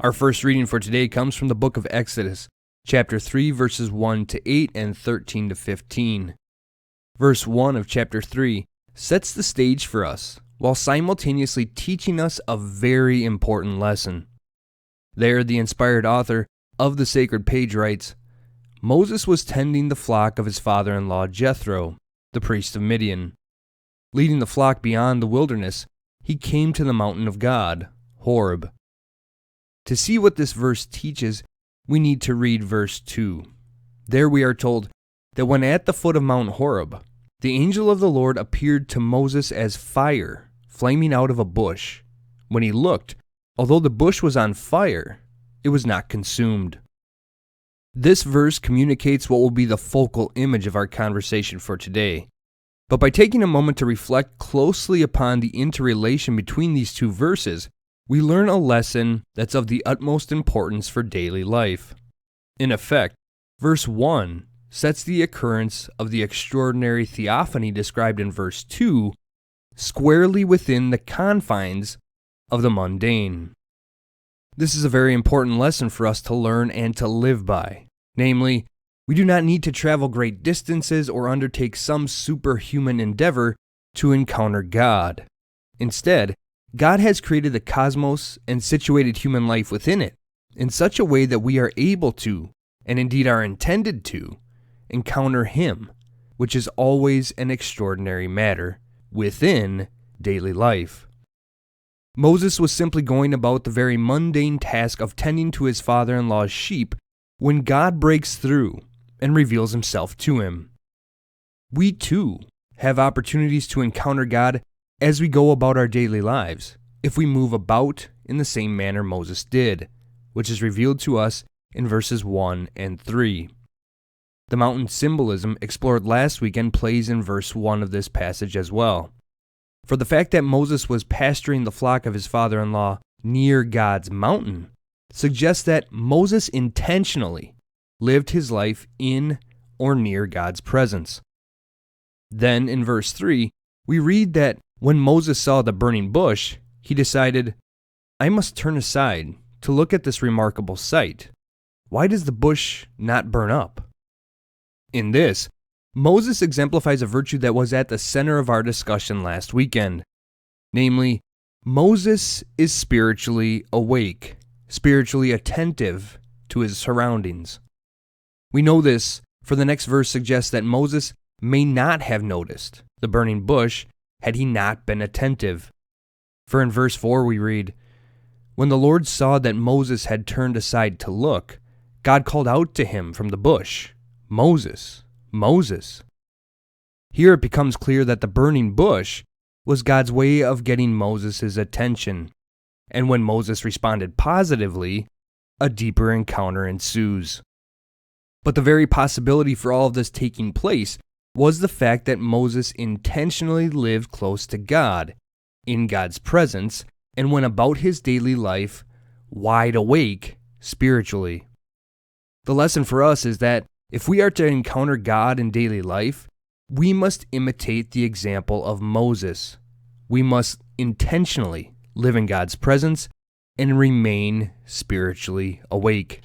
Our first reading for today comes from the book of Exodus, chapter 3, verses 1 to 8 and 13 to 15. Verse 1 of chapter 3 sets the stage for us, while simultaneously teaching us a very important lesson. There, the inspired author of the sacred page writes, Moses was tending the flock of his father-in-law Jethro, the priest of Midian. Leading the flock beyond the wilderness, he came to the mountain of God, Horeb. To see what this verse teaches, we need to read verse 2. There we are told that when at the foot of Mount Horeb, the angel of the Lord appeared to Moses as fire, flaming out of a bush. When he looked, although the bush was on fire, it was not consumed. This verse communicates what will be the focal image of our conversation for today. But by taking a moment to reflect closely upon the interrelation between these two verses, we learn a lesson that's of the utmost importance for daily life. In effect, verse 1 sets the occurrence of the extraordinary theophany described in verse 2 squarely within the confines of the mundane. This is a very important lesson for us to learn and to live by. Namely, we do not need to travel great distances or undertake some superhuman endeavor to encounter God. Instead, God has created the cosmos and situated human life within it in such a way that we are able to, and indeed are intended to, encounter Him, which is always an extraordinary matter within daily life. Moses was simply going about the very mundane task of tending to his father-in-law's sheep when God breaks through and reveals Himself to him. We too have opportunities to encounter God as we go about our daily lives, if we move about in the same manner Moses did, which is revealed to us in verses 1 and 3. The mountain symbolism explored last weekend plays in verse 1 of this passage as well. For the fact that Moses was pasturing the flock of his father-in-law near God's mountain suggests that Moses intentionally lived his life in or near God's presence. Then in verse 3, we read that when Moses saw the burning bush, he decided, I must turn aside to look at this remarkable sight. Why does the bush not burn up? In this, Moses exemplifies a virtue that was at the center of our discussion last weekend. Namely, Moses is spiritually awake, spiritually attentive to his surroundings. We know this, for the next verse suggests that Moses may not have noticed the burning bush had he not been attentive. For in verse 4 we read, When the Lord saw that Moses had turned aside to look, God called out to him from the bush, Moses, Moses. Here it becomes clear that the burning bush was God's way of getting Moses' attention, and when Moses responded positively, a deeper encounter ensues. But the very possibility for all of this taking place was the fact that Moses intentionally lived close to God, in God's presence, and went about his daily life wide awake spiritually. The lesson for us is that if we are to encounter God in daily life, we must imitate the example of Moses. We must intentionally live in God's presence and remain spiritually awake.